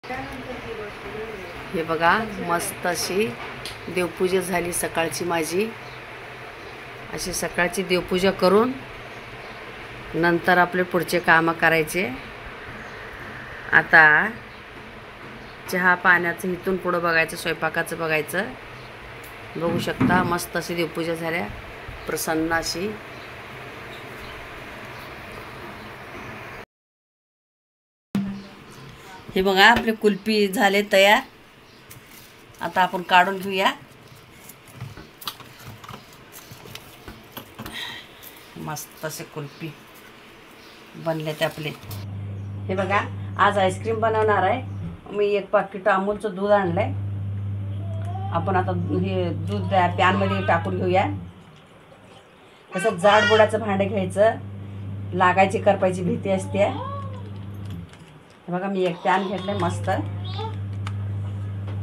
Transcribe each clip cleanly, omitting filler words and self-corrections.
हे बघा मस्त अशी देवपूजा झाली सकाळची माझी। अशी सकाळची देवपूजा करून नंतर आपले पुढचे काम करायचे। आता चहा पाण्याचं इथून पुढे बघायचं, स्वयंपाकाचं बघायचं। बघू शकता मस्त अशी देवपूजा झाल्या प्रसन्न अशी। हे बघा आपले कुल्फी झाले तयार। आता आपण काढून घेऊया। मस्त असे कुल्फी बनलेत आपले। हे बघा आज आईस्क्रीम बनवणार आहे मी। 1 पाकिट अमूलचं दूध आणलंय। आपण आता हे दूध पॅन मध्ये टाकून घेऊया। तसं जाड बुडाचं भांडे घ्यायचं, लागायची करपायची भीती असते। हे बघा मी एक पॅन घेतलंय मस्त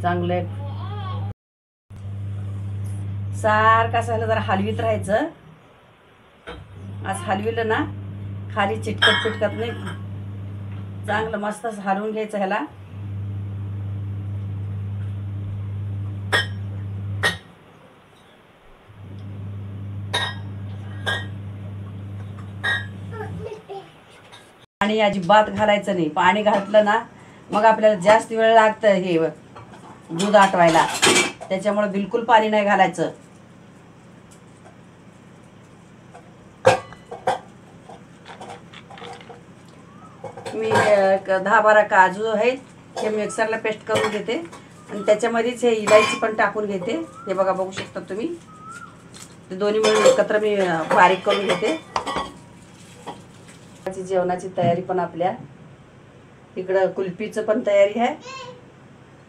चांगले। सारखं असं जरा हलवीत राहायचं। आज हलविलं ना खाली चिटकत पिटकत नाही। चांगलं मस्त हलवून घ्यायचं ह्याला। पाणी अजिबात घालायचं नाही। पाणी घातलं ना मग आपल्याला जास्त वेळ लागतं हे दूध आटवायला। त्याच्यामुळे बिलकुल पाणी नाही घालायचं। मी 10-12 काजू आहेत हे मिक्सरला पेस्ट करून घेते आणि त्याच्यामध्येच हे इलायची पण टाकून घेते। हे बघा बघू शकता तुम्ही, ते दोन्ही मिळून एकत्र मी बारीक करून घेते। जेवणाची तयारी पण आपल्या इकडं कुल्फीचं पण तयारी आहे,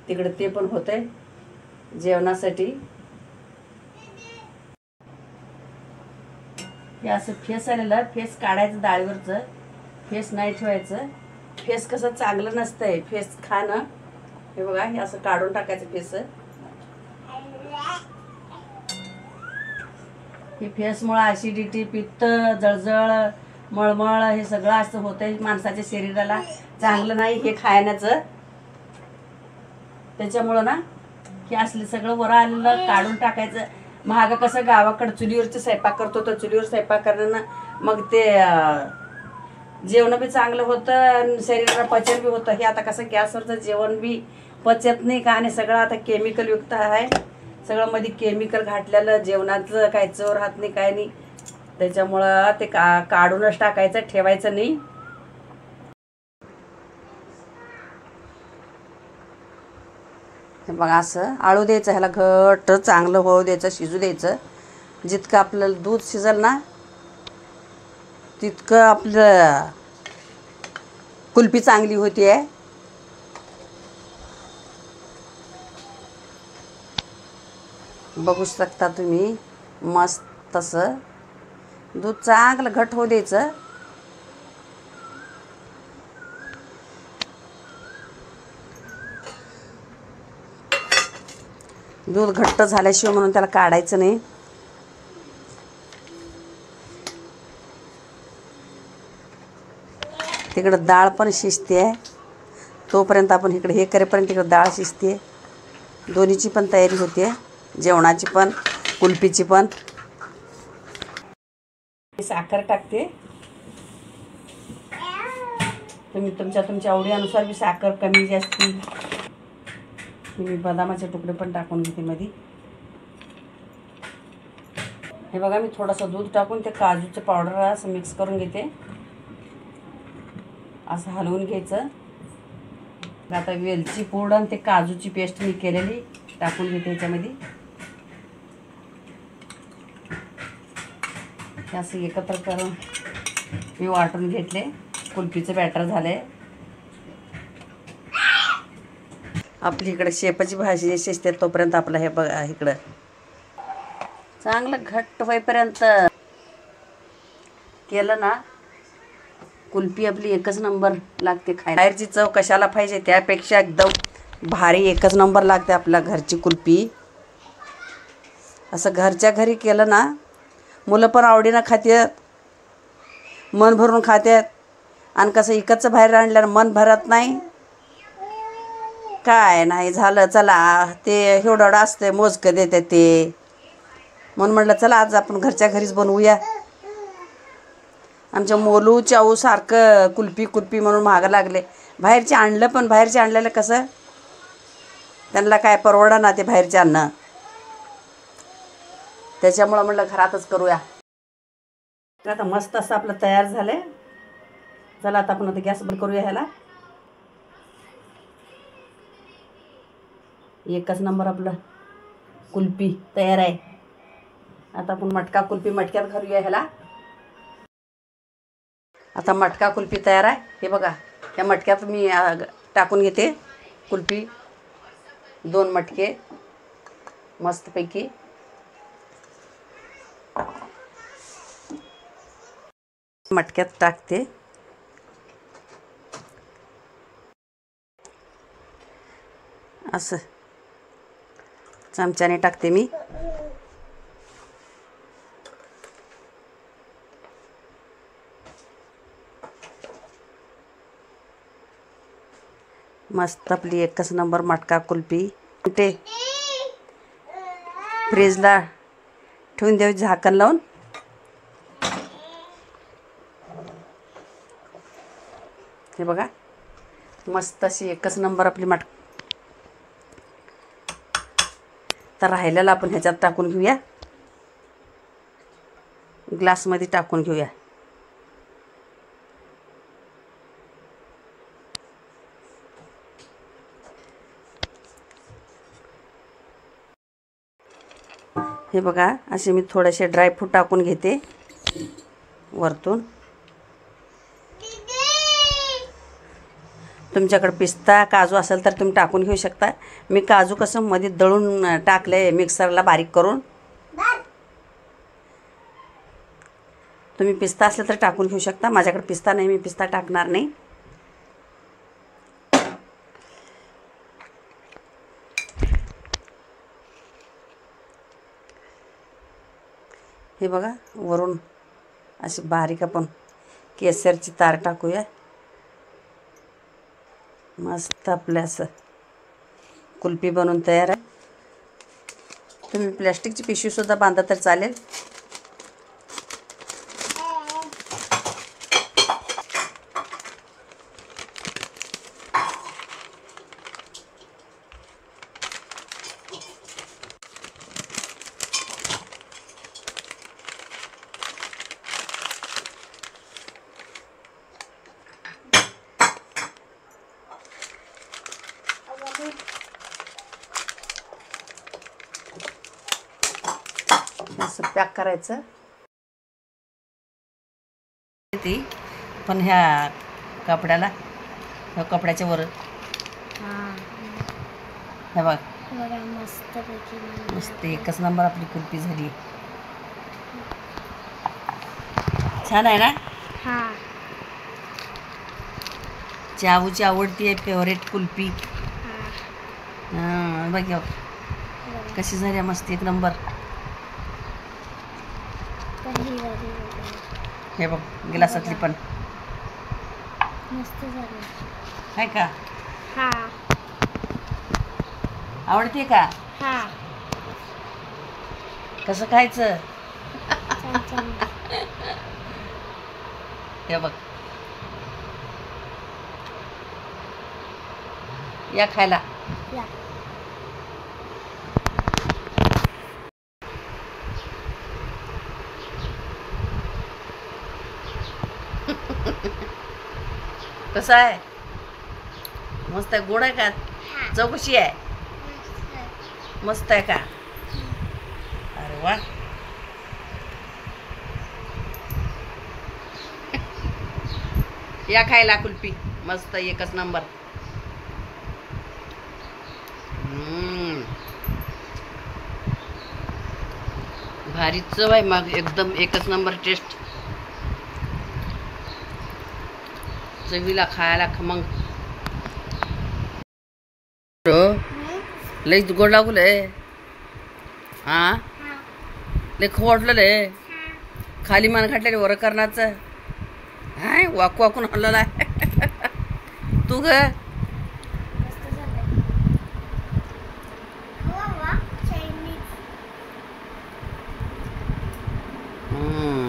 तिकडे ते पण होतंय जेवणासाठी। हे असं फेस आलेलं फेस काढायचं, डाळीवरचं फेस नाही ठेवायचं। फेस कसं चांगलं नसतंय फेस खाणं। हे बघा हे असं काढून टाकायचं फेस। हे फेसमुळे ॲसिडिटी, पित्त, जळजळ, मळमळ हे सगळं असं होतंय माणसाच्या शरीराला। चांगलं नाही हे खाण्याचं। त्याच्यामुळं ना हे असले सगळं वर आलेलं काढून टाकायचं। महाग कसं गावाकडं चुलीवरचं स्वयंपाक करतो तर चुलीवर स्वयंपाक करताना मग ते जेवण बी चांगलं होतं, शरीराला पचन बी होतं। हे आता कसं गॅसवरचं जेवण बी पचत नाही का, आणि सगळं आता केमिकल युक्त आहे। सगळं मध्ये केमिकल घातलेलं जेवणाचं काय चव राहत नाही काय नाही। त्याच्यामुळं ते काढूनच टाकायचं, ठेवायचं नाही। हे बघा असं आळू द्यायचं, ह्याला घट्ट चांगलं होऊ द्यायचं, शिजू द्यायचं। जितकं आपल्याला दूध शिजल ना तितकं आपलं कुल्फी चांगली होते। बघू शकता तुम्ही मस्त असं दूध चांगलं घट्ट होऊ द्यायचं। दूध घट्ट झाल्याशिवाय म्हणून त्याला काढायचं नाही। तिकडं डाळ पण शिजते, तोपर्यंत आपण इकडे हे करेपर्यंत तिकडे डाळ शिजते। दोन्हीची पण तयारी होते, जेवणाची पण कुल्फीची पण। साखर टाकते, तुम्ही तुमच्या आवडीनुसार बी साखर कमी जास्त। मी बदामाचे तुकडे पण टाकून घेते मध्ये। हे बघा मी थोडंसं दूध टाकून ते काजूचं पावडर असं मिक्स करून घेते। असं हलवून घ्यायचं। आता वेलची पूड आणि ते काजूची पेस्ट मी केलेली टाकून घेते ह्याच्यामध्ये। असं एकत्र करून मी वाटून घेतले। कुल्फीचं बॅटर झालंय। आपली इकडे शेपाची भाजी शिजते तोपर्यंत आपलं हे बघा इकडं चांगलं घट्ट होईपर्यंत केलं ना कुल्फी आपली एकच नंबर लागते खायला। बाहेरची चव कशाला पाहिजे त्यापेक्षा एकदम भारी एकच नंबर लागते आपल्या घरची कुल्फी। असं घरच्या घरी केलं ना मुलं पण आवडीनं खातात, मन भरून खातात। आणि कसं इकडचं बाहेर आणल्यानं मन भरत नाही। काय नाही झालं. चला ते एवढं असते मोजकं देते ते, म्हणून म्हटलं चला आज आपण घरच्या घरीच बनवूया. आमच्या मोलू चाऊ सारखं कुल्फी कुल्फी म्हणून महाग लागले. बाहेरचे आणलं, पण बाहेरचे आणलेलं कसं त्यांना काय परवडा ना ते बाहेरचे अन्न. त्याच्यामुळं म्हटलं घरातच करूया. आता मस्त असं आपलं तयार झालं. चला आता आपण आता गॅस बंद करूया. ह्याला एकच नंबर आपलं कुल्फी तयार आहे. आता आपण मटका कुल्फी मटक्यात घालूया ह्याला. आता मटका कुल्फी तयार आहे. हे बघा, या मटक्यात मी टाकून घेते कुल्फी. 2 मटके मस्तपैकी. मटक्यात टाकते. असं चमच्याने टाकते मी. मस्त आपली एकच नंबर मटका कुल्फी. ते फ्रीजला ठेवून देऊ झाकण लावून. हे बघा मस्त अशी एकच नंबर आपली तर राहिलेला आपण ह्याच्यात टाकून घेऊया. ग्लासमध्ये टाकून घेऊया. हे बघा असे मी थोडेसे ड्रायफ्रूट टाकून घेते वरतून. तुमच्याकडे पिस्ता काजू असेल तर तुम्ही टाकून घेऊ शकता. मी काजू कसं मध्ये दळून टाकले मिक्सरला बारीक करून. तुम्ही पिस्ता असेल तर टाकून घेऊ शकता. माझ्याकडे पिस्ता नाही, मी पिस्ता टाकणार नाही. हे बघा वरून अशी बारीक आपण केसरची तार टाकूया. मस्त आपलं असं कुल्फी बनवून तयार आहे. तुम्ही प्लॅस्टिकची पिशवीसुद्धा बांधा तर चालेल. असं पॅक करायचं. ती पण ह्या कपड्याला, ह्या कपड्याच्या वर हे बघ मस्त एकच नंबर आपली कुल्फी झाली. छान आहे ना. चाऊची आवडती आहे फेवरेट कुल्फी. हां बघ कशी झाली मस्त एक नंबर. हे बघ गिलासातली पण मस्त झाली आहे का. आवडते का. कसं खायचं. हे बघ या खायला. कसं आहे. मस्त आहे. गोड आहे का. चव कशी आहे. मस्त आहे का. अरे वा. या खायला कुल्फी मस्त एकच नंबर. भारी चव आहे मग एकदम एकच नंबर टेस्ट. चवीला खायला खमंग. लई गोड लागले. हां लई खवडलं. खाली मान घातलेले वर करण्याचं. हाय वाकू वाकून हल्लेला आहे. तू ग हम्म.